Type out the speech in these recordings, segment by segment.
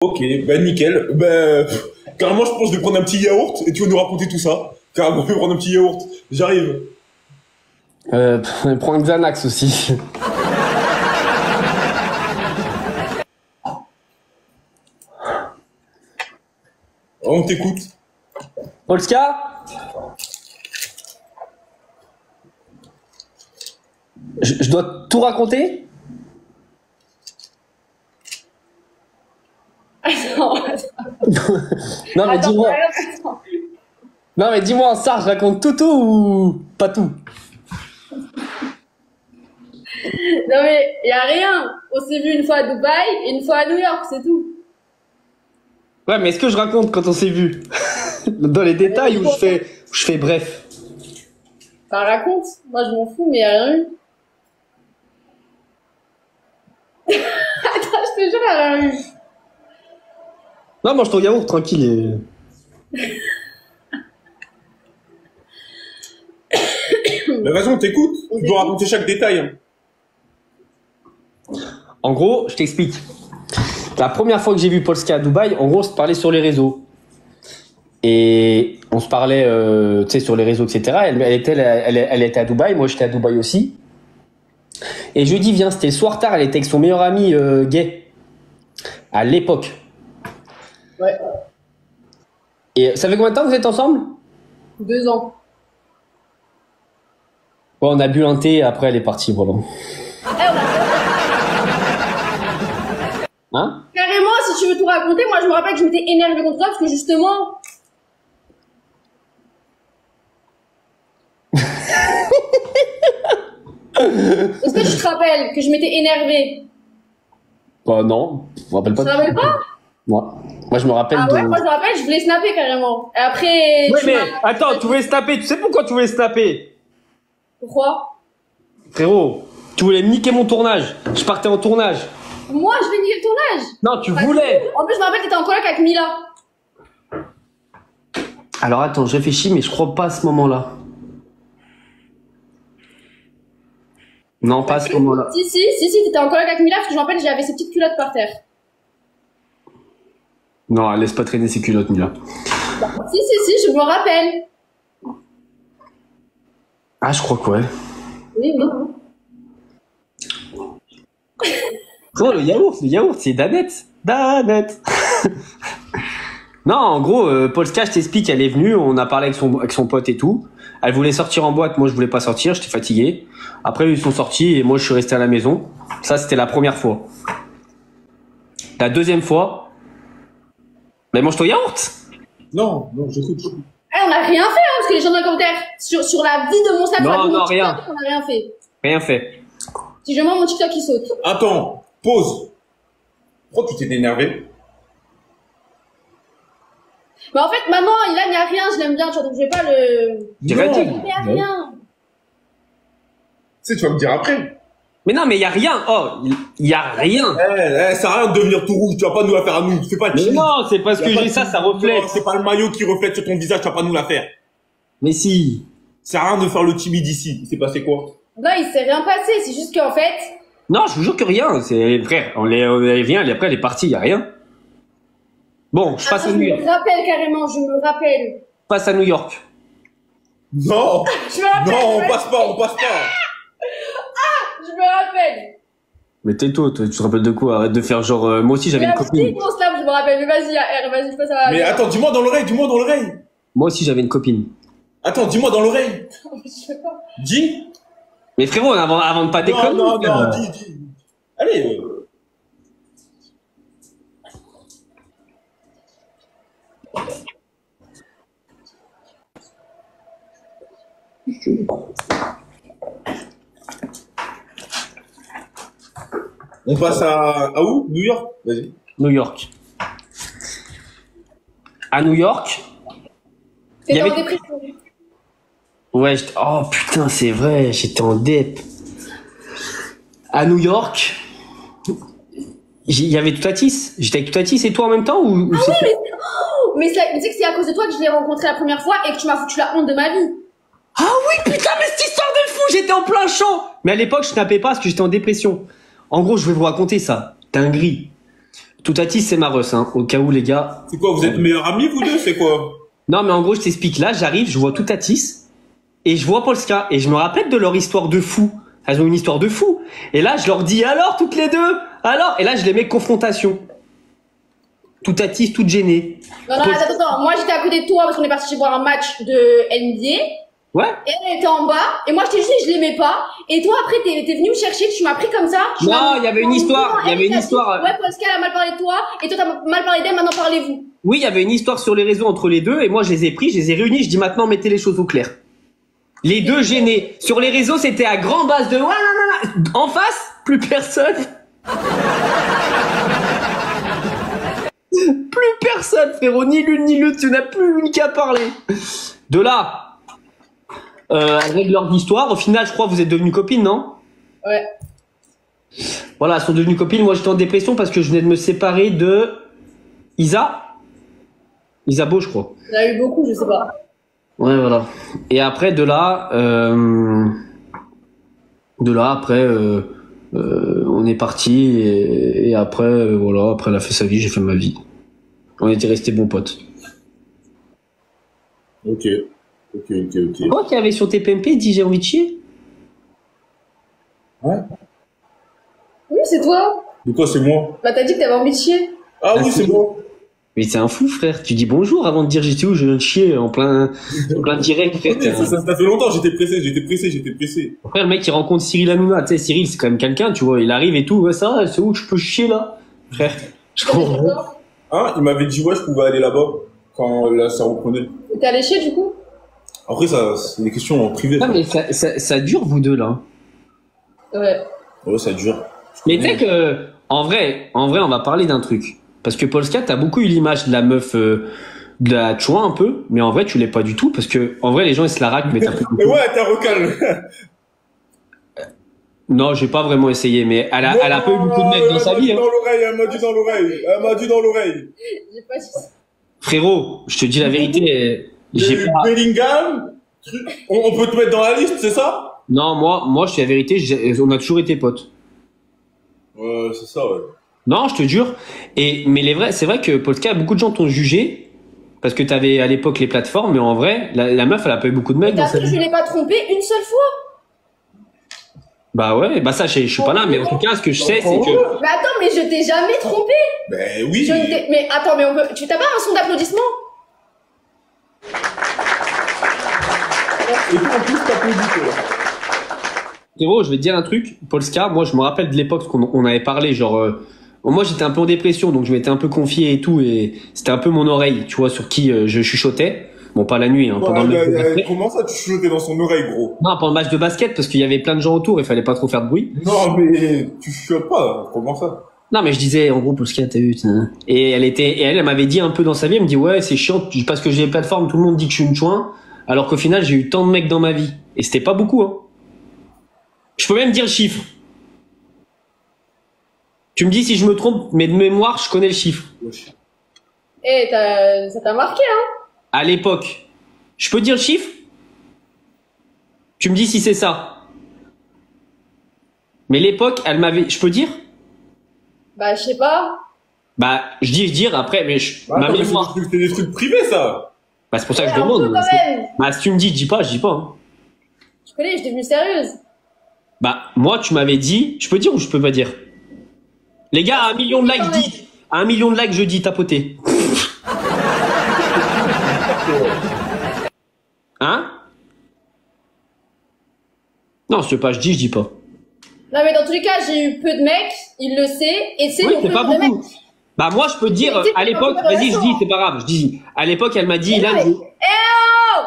Ok, bah nickel. Bah, carrément, je pense que je vais prendre un petit yaourt et tu vas nous raconter tout ça. Carrément, je vais prendre un petit yaourt. J'arrive. Prends un Xanax aussi. On t'écoute. Polska? Je dois tout raconter? Attends, Non mais attends, dis-moi. attends. Non mais dis-moi, ça, je raconte tout ou pas tout? Non mais y a rien. On s'est vu une fois à Dubaï et une fois à New York, c'est tout. Ouais, mais est-ce que je raconte quand on s'est vu? Dans les détails ou je fais bref? Enfin, raconte. Moi, je m'en fous, mais y a rien eu. Attends, je te jure, y a rien eu. Non, mange ton yaourt tranquille. Bah vas-y, on t'écoute. Tu dois raconter chaque détail. Hein. En gros, je t'explique. La première fois que j'ai vu Polska à Dubaï, en gros, on se parlait sur les réseaux. Et on se parlait, tu sais, sur les réseaux, etc. Elle était à Dubaï, moi j'étais à Dubaï aussi. Et je lui dis, viens, c'était le soir tard, elle était avec son meilleur ami gay. À l'époque. Ouais. Et ça fait combien de temps que vous êtes ensemble? 2 ans. Bon, on a bu un thé, après elle est partie, voilà. Hein? Carrément, si tu veux tout raconter, moi, je me rappelle que je m'étais énervée contre toi parce que justement... Est-ce que tu te rappelles que je m'étais énervée? Bah non, je me rappelle pas. Tu te rappelles pas? Moi je me rappelle Ah ouais, de... moi je me rappelle, je voulais snapper carrément. Et après, Ouais, tu mais m'as- attends, tu voulais se taper, tu sais pourquoi tu voulais se taper? Pourquoi? Frérot, tu voulais me niquer mon tournage. Je partais en tournage. Moi, je vais niquer le tournage. Non, tu Pas du voulais. tout. En plus, je me rappelle que t'étais en coloc avec Mila. Alors attends, je réfléchis, mais je crois pas à ce moment-là. Non, pas à ce moment-là. Si, t'étais en coloc avec Mila parce que je me rappelle, j'avais ces petites culottes par terre. Non, elle laisse pas traîner ses culottes, Mila. Si, je me rappelle. Ah, je crois que ouais. Oui. Oh, le yaourt, c'est Danette. Danette. Non, en gros, Polska, je t'explique, elle est venue, on a parlé avec son pote et tout. Elle voulait sortir en boîte, moi je voulais pas sortir, j'étais fatigué. Après, ils sont sortis et moi je suis resté à la maison. Ça, c'était la première fois. La deuxième fois... Mais mange ton yaourt. Non, j'écoute. On n'a rien fait, hein, parce que les gens dans les commentaires sur la vie de mon snap, Non, sur la vie de non, mon TikTok, rien. on n'a rien fait. Rien fait. Si je mens mon TikTok, il saute. Attends, pause. Pourquoi tu t'es énervé? Mais en fait, maintenant, il n'y a rien, je l'aime bien, tu vois, donc je vais pas le... J'ai Non. pas dit. Il n'y a rien. Tu sais, tu vas me dire après. Mais non, mais il y a rien. Oh, il y a rien. Ça sert à rien de devenir tout rouge. Tu vas pas nous la faire à nous. Fais pas de Mais chimie. non, c'est parce Y a que pas j'ai de ça, chimie. ça reflète. Non, c'est pas le maillot qui reflète sur ton visage. Tu vas pas nous la faire. Mais si. Ça sert à rien de faire le timide ici. Il s'est passé quoi? Non, il s'est rien passé, c'est juste qu'en fait... Non, je vous jure que rien. C'est frère. Elle vient, après elle est partie, il y a rien. Bon, je passe à je New York. me rappelle carrément, je me rappelle. Je passe à New York. Non. Je me rappelle. Non, on passe pas. Je me rappelle. Mais tais-toi, toi, tu te rappelles de quoi? Arrête de faire genre. Moi aussi j'avais une copine. Mon snap, je me rappelle. Mais vas-y, R, vas-y, je passe à... Mais attends, dis-moi dans l'oreille. Moi aussi j'avais une copine. Attends, dis-moi dans l'oreille. Je sais pas. Dis. Mais frérot, avant de pas déconner. Non, frère. dis. Allez. On passe à où? New York? Vas-y. New York. À New York. Il y T'étais en avait- dépression. Ouais, oh putain, c'est vrai, j'étais en dep. À New York, il y avait Toutatis. J'étais avec Toutatis et toi en même temps ou Ah c'était- oui, mais tu sais que c'est à cause de toi que je l'ai rencontré la première fois et que tu m'as foutu la honte de ma vie. Ah oui, putain, mais cette histoire de fou, j'étais en plein champ. Mais à l'époque, je snappais pas parce que j'étais en dépression. En gros, je vais vous raconter ça. Dinguerie. Toutatis, c'est ma Russ, hein, au cas où, les gars. C'est quoi, vous êtes meilleurs amis, vous deux? C'est quoi? Non, mais en gros, je t'explique. Là, j'arrive, je vois Toutatis, et je vois Polska, et je me rappelle de leur histoire de fou. Elles ont une histoire de fou. Et là, je leur dis, alors, toutes les deux? Alors? Et là, je les mets confrontation. Toutatis, toute gênée. Non, attends. Moi, j'étais à côté de toi parce qu'on est parti voir un match de NBA. Ouais. Et elle était en bas. Et moi, je t'ai juste dit, je l'aimais pas. Et toi, après, t'es venu me chercher, tu m'as pris comme ça. Non, il y avait une histoire. Il y avait une histoire. Ouais, Polska, elle a mal parlé de toi. Et toi, t'as mal parlé d'elle, maintenant parlez-vous. Oui, il y avait une histoire sur les réseaux entre les deux. Et moi, je les ai pris, je les ai réunis. Je dis maintenant, mettez les choses au clair. Les deux gênés. Sur les réseaux, c'était à grand base de ouais, non. En face, plus personne. Plus personne, frérot. Ni l'une ni l'autre. Tu n'as plus une qu'à parler. De là. Avec leur histoire, au final, je crois que vous êtes devenues copines, non? Ouais. Voilà, elles sont devenues copines. Moi, j'étais en dépression parce que je venais de me séparer de Isabeau, je crois. Il y en a eu beaucoup, je sais pas. Ouais, voilà. Et après, de là, après, on est parti et après, voilà, après, elle a fait sa vie, j'ai fait ma vie. On était restés bons potes. Ok. Toi qui avais sur tes PMP dit j'ai envie de chier? Ouais. Oui, c'est toi. De quoi, c'est moi? Bah, t'as dit que t'avais envie de chier. Ah oui, c'est moi. Mais c'est un fou, frère. Tu dis bonjour avant de dire j'étais où, je viens de chier en plein direct, frère. Ça fait longtemps, j'étais pressé. Après, le mec, il rencontre Cyril Hanouna. Tu sais, Cyril, c'est quand même quelqu'un, tu vois. Il arrive et tout. Ouais, ça va, c'est où je peux chier, là? Frère. Je comprends. Hein, il m'avait dit, ouais, je pouvais aller là-bas. Quand là, ça reprenait. T'es allé chier, du coup? Après, ça, c'est des questions en privé. Ah, mais ça dure, vous deux, là. Ouais. Ouais, ça dure. Mais tu sais que, en vrai, on va parler d'un truc. Parce que Polska, t'as beaucoup eu l'image de la meuf, de la chouin un peu, mais en vrai, tu l'es pas du tout, parce que, en vrai, les gens, ils se la raquent, mais t'as plus. Mais ouais, t'as recalme. Non, j'ai pas vraiment essayé, mais elle a pas eu beaucoup de mecs dans sa vie, hein. Elle m'a dit dans l'oreille. J'ai pas dit ça. Frérot, je te dis la vérité, j'ai pas. Bellingham, on peut te mettre dans la liste, c'est ça? Non, moi, je te dis la vérité, on a toujours été potes. Ouais, c'est ça, ouais. Non, je te jure. Mais c'est vrai que Polska, beaucoup de gens t'ont jugé parce que t'avais à l'époque les plateformes, mais en vrai, la meuf, elle a pas eu beaucoup de mecs dans sa vie. Je l'ai pas trompé une seule fois. Bah ouais, bah ça, je suis pas là, mais en tout cas, ce que je sais, c'est que. Mais attends, mais je t'ai jamais trompé. Ben oui. Mais attends, mais tu t'as pas un son d'applaudissement? Et toi, en plus, t'applaudis, toi. Frérot, je vais te dire un truc. Polska, moi, je me rappelle de l'époque qu'on avait parlé, genre. Moi, j'étais un peu en dépression, donc je m'étais un peu confié et tout, et c'était un peu mon oreille, tu vois, sur qui je chuchotais. Bon, pas la nuit, hein, pendant le match de basket. Comment ça, tu chuchotais dans son oreille, gros? Non, pendant le match de basket, parce qu'il y avait plein de gens autour, il fallait pas trop faire de bruit. Non, mais tu chuchotes pas, comment ça? Non, mais je disais, en gros, Polska, t'as vu, et elle m'avait dit un peu dans sa vie, elle me dit, ouais, c'est chiant, parce que j'ai les plateformes, tout le monde dit que je suis une chouin, alors qu'au final, j'ai eu tant de mecs dans ma vie. Et c'était pas beaucoup, hein. Je peux même dire le chiffre. Tu me dis si je me trompe, mais de mémoire, je connais le chiffre. Eh, ça t'a marqué, hein? À l'époque. Je peux dire le chiffre? Tu me dis si c'est ça. Mais l'époque, elle m'avait... Je peux dire? Bah, je sais pas. Bah, je dire après, mais ma mémoire... C'est des trucs privés, ça. Bah, c'est pour ça que je Ouais, demande. un peu quand même. Bah, si tu me dis, je dis pas, je dis pas. Hein. Je connais, je suis devenue sérieuse. Bah, moi, tu m'avais dit... Je peux dire ou je peux pas dire? Les gars, à 1 million de likes, dites. À 1 million de likes, je dis tapoter. Hein? Non, si tu veux pas, je dis pas. Non, mais dans tous les cas, j'ai eu peu de mecs, il le sait, et c'est Oui, mon c'est peu pas de beaucoup. mecs. Bah, moi, je peux dire, Mais tu sais à que l'époque, c'est pas vas-y, je intéressant. dis, c'est pas grave, je dis. À l'époque, elle m'a dit, Eh là, non, oh!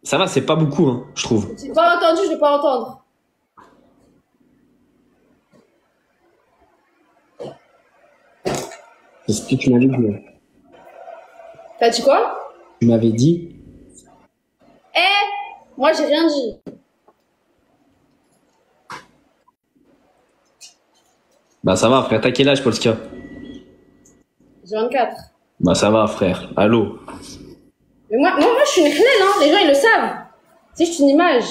ça va, c'est pas beaucoup, hein, je trouve. J'ai pas entendu, je vais pas entendre. C'est ce que tu m'avais dit. T'as dit quoi? Tu m'avais dit. Eh! Moi, j'ai rien dit. Bah, ça va, frère, t'as quel âge, Polska? J'ai 24. Bah, ça va, frère. Allô? Mais moi, je suis une clé, hein. Les gens, ils le savent. Tu sais, je suis une image.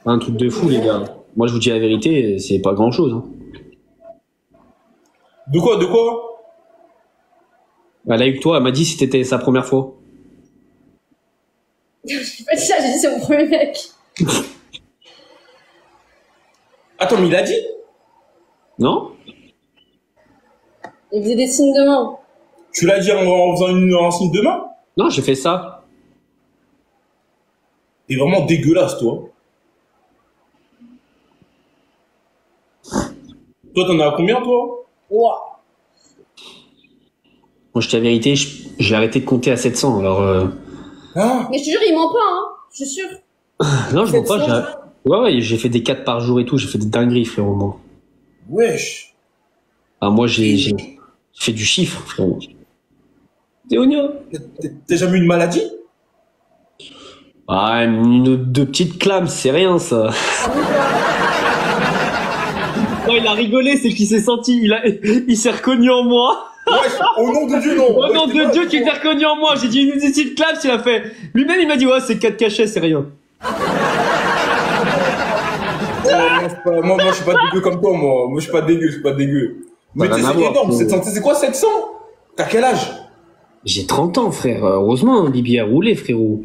Un truc de fou, les gars. Moi, je vous dis la vérité, c'est pas grand chose, hein. De quoi, de quoi? Elle a eu que toi, elle m'a dit si c'était sa première fois. J'ai pas dit ça, j'ai dit c'est mon premier mec. Attends, mais il a dit? Non? Il faisait des signes de main. Tu l'as dit en faisant un signe de main? Non, j'ai fait ça. T'es vraiment dégueulasse, toi. Toi, t'en as combien, toi? Ouah. Moi, je dis la vérité, j'ai arrêté de compter à 700, alors... Hein? Mais je te jure, il ment pas, hein. Je suis sûre. Non, je vois pas, 700. ouais, j'ai fait des 4 par jour et tout, j'ai fait des dingueries, frérot, moi. Wesh. Ah, moi, j'ai fait du chiffre, frérot. T'es oignon. T'as jamais eu une maladie? Ah, une ou deux petites clames, c'est rien, ça. Non, il a rigolé, c'est qu'il s'est senti, il s'est reconnu en moi. Wesh, au nom de Dieu, non. Au nom de Dieu, tu t'es reconnu en moi. J'ai dit une petite clame, il a fait. Lui-même, il m'a dit, ouais, c'est 4 cachets, c'est rien. Moi, je suis pas dégueu comme toi, moi. Moi, je suis pas dégueu, Mais rien à c'est voir, énorme, frérot. 700. C'est quoi 700? T'as quel âge? J'ai 30 ans, frère. Heureusement, Bibi a roulé, frérot.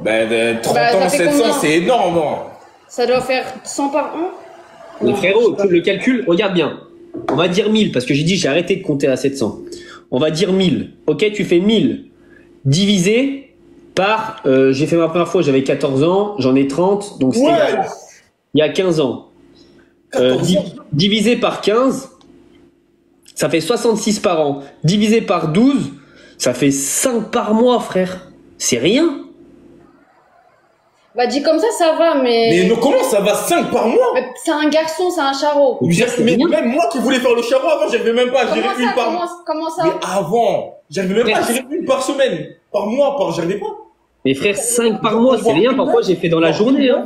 Ben, 30 Bah, ça ans, fait 700, combien? c'est énorme, hein. Ça doit faire 100 par an. Mais frérot, le calcul, regarde bien. On va dire 1000, parce que j'ai dit j'ai arrêté de compter à 700. On va dire 1000. Ok, tu fais 1000 divisé par... j'ai fait ma première fois, j'avais 14 ans, j'en ai 30, donc c'était Ouais. il y a 15 ans. 14 ans. Divisé par 15, ça fait 66 par an. Divisé par 12, ça fait 5 par mois, frère. C'est rien. Bah, dit comme ça va, Mais mais. non, comment ça va 5 par mois? Mais c'est un garçon, c'est un charreau. Mais c'est Mais bien. même moi qui voulais faire le charreau avant, j'arrivais même pas à gérer Comment une ça, par mois. comment ça? Mais avant, j'arrivais même pas à gérer une par semaine. Par mois, j'arrivais pas. Mais frère, 5 par mois, c'est rien. Parfois, j'ai fait dans la journée. Hein.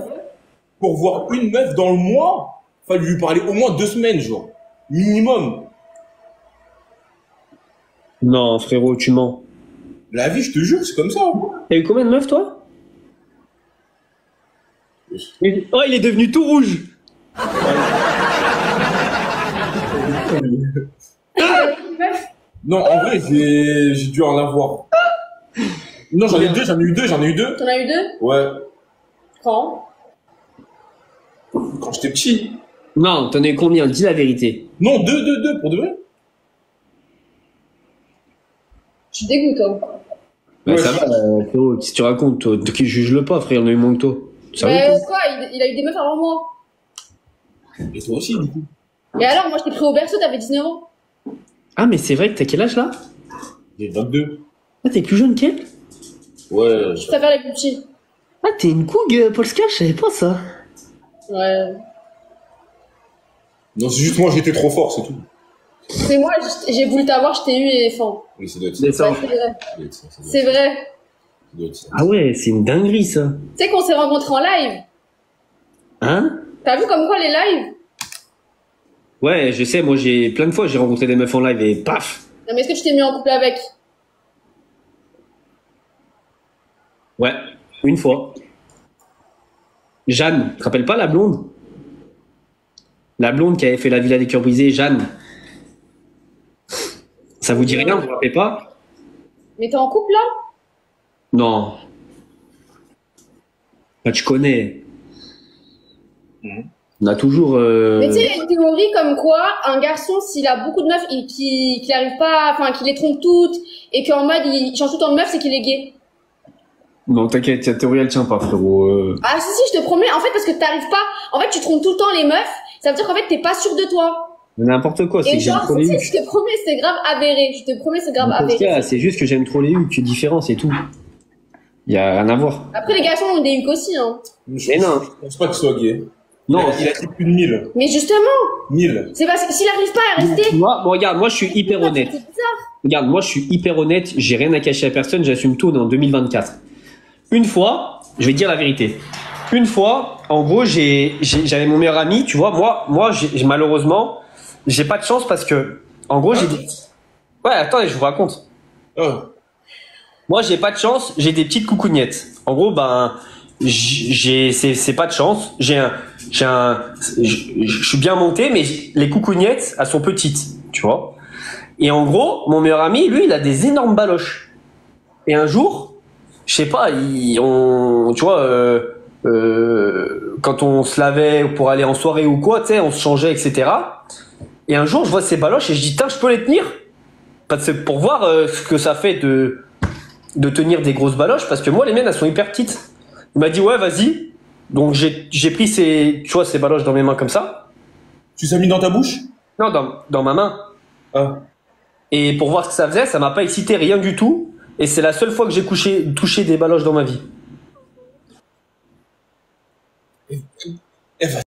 Pour voir une meuf dans le mois, fallait lui parler au moins 2 semaines, genre. Minimum. Non, frérot, tu mens. La vie, je te jure, c'est comme ça. T'as eu combien de meufs, toi? Oh, il est devenu tout rouge. Non, en vrai, j'ai dû en avoir. Non, j'en ai eu deux. T'en as eu deux? Ouais. Quand? Quand j'étais petit. Non, t'en as eu combien? Dis la vérité. Non, deux, pour de vrai. Je suis dégoûtant. Ouais, Ouais, ça va, frérot, si tu racontes, toi, qui juge-le pas, frère, il y en a eu moins que toi. Sérieux, Mais toi quoi, il a eu des meufs avant moi. Et toi aussi, du coup. Mais alors, moi, je t'ai pris au berceau, t'avais 19 ans. Ah, mais c'est vrai que t'as quel âge, là? J'ai 22. Ah, t'es plus jeune qu'elle? Ouais. Je préfère les plus petits. Ah, t'es une cougue, Polska, je savais pas ça. Ouais. Non, c'est juste moi, j'étais trop fort, c'est tout. C'est moi, j'ai voulu t'avoir, je t'ai eu éléphant. Oui, ça doit être ça. C'est ça. Ouais, c'est vrai. Ça doit être ça, ça doit C'est être ça. vrai. Ça doit être ça. Ah ouais, c'est une dinguerie, ça. Tu sais qu'on s'est rencontrés en live. Hein? T'as vu comme quoi les lives? Ouais, je sais, moi, plein de fois, j'ai rencontré des meufs en live et paf! Non, mais est-ce que tu t'es mis en couple avec? Ouais, une fois. Jeanne, tu te rappelles pas la blonde? La blonde qui avait fait la Villa des Cœurs Brisés, Jeanne. Ça vous dit rien, vous vous rappelez pas? Mais t'es en couple là? Non. Bah, tu connais. On a toujours... Mais tu sais, il y a une théorie comme quoi un garçon, s'il a beaucoup de meufs et qu'il arrive pas, enfin, qu'il les trompe toutes et qu'en mode il change tout le temps de meuf, c'est qu'il est gay. Non, t'inquiète, ta théorie, elle tient pas, frérot. Ah si, je te promets, en fait, parce que t'arrives pas, en fait, tu trompes tout le temps les meufs, ça veut dire qu'en fait, t'es pas sûr de toi. N'importe quoi, c'est Et que j'aime genre, trop les si, hucs. je te promets, c'est grave avéré. Je te promets, c'est grave En tout avéré. cas, c'est juste que j'aime trop les hucs, tu es différent, c'est tout. Y a rien à voir. Après, les garçons ont des hucs aussi, hein. Je Mais non. Je pense pas qu'il soit gay. Non, Il a dit plus de 1000. Mais justement, 1000. c'est parce que s'il arrive pas à rester, moi, bon, regarde, moi je suis hyper honnête. c'est bizarre. Regarde, moi je suis hyper honnête, j'ai rien à cacher à personne, j'assume tout, on est en 2024. Une fois, je vais te dire la vérité. Une fois, en gros, j'avais mon meilleur ami, tu vois, moi malheureusement, j'ai pas de chance parce que, en gros, j'ai des... Ouais, attends, je vous raconte. Oh. Moi, j'ai pas de chance, j'ai des petites coucougnettes. En gros, ben, c'est pas de chance. Je suis bien monté, mais les coucougnettes, elles sont petites. tu vois. Et en gros, mon meilleur ami, lui, il a des énormes baloches. Et un jour, je sais pas, tu vois, quand on se lavait pour aller en soirée ou quoi, tu sais, on se changeait, etc. Et un jour, je vois ces baloches et je dis, tiens, je peux les tenir? Parce que pour voir ce que ça fait de tenir des grosses baloches, parce que moi, les miennes, elles sont hyper petites. Il m'a dit, ouais, vas-y. Donc, j'ai pris tu vois, ces baloches dans mes mains comme ça. Tu t'es mis dans ta bouche? Non, dans ma main. Ah. Et pour voir ce que ça faisait, ça m'a pas excité rien du tout. Et c'est la seule fois que j'ai touché des baloches dans ma vie. Eh ben.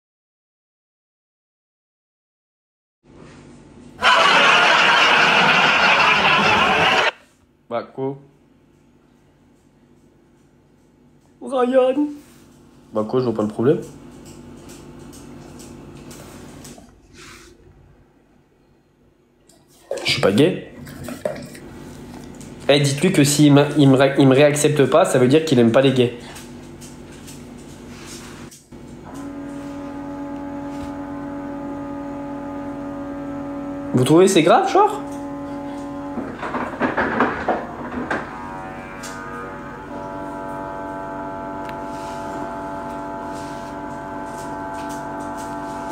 Bah quoi? Ryan. Bah quoi, je vois pas le problème. Je suis pas gay. Eh, dites-lui que s'il me réaccepte pas, ça veut dire qu'il aime pas les gays. Vous trouvez c'est grave, genre?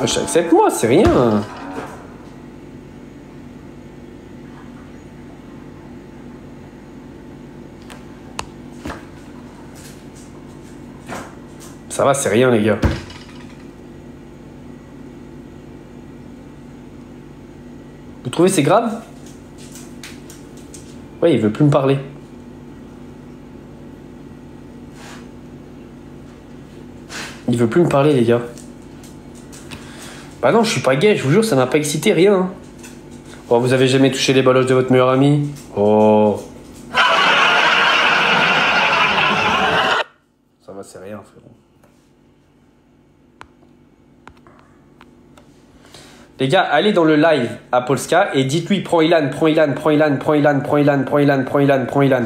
J'accepte moi, c'est rien. Ça va, c'est rien les gars. Vous trouvez c'est grave? Ouais, il veut plus me parler. Il veut plus me parler les gars. Bah non, je suis pas gay, je vous jure, ça m'a pas excité, rien. Hein. Oh, vous avez jamais touché les baloches de votre meilleur ami? Oh. Ça va, c'est rien, frérot. Les gars, allez dans le live à Polska et dites-lui prends Ilan, prends Ilan, prends Ilan, prends Ilan, prends Ilan, prends Ilan, prends Ilan, prends Ilan.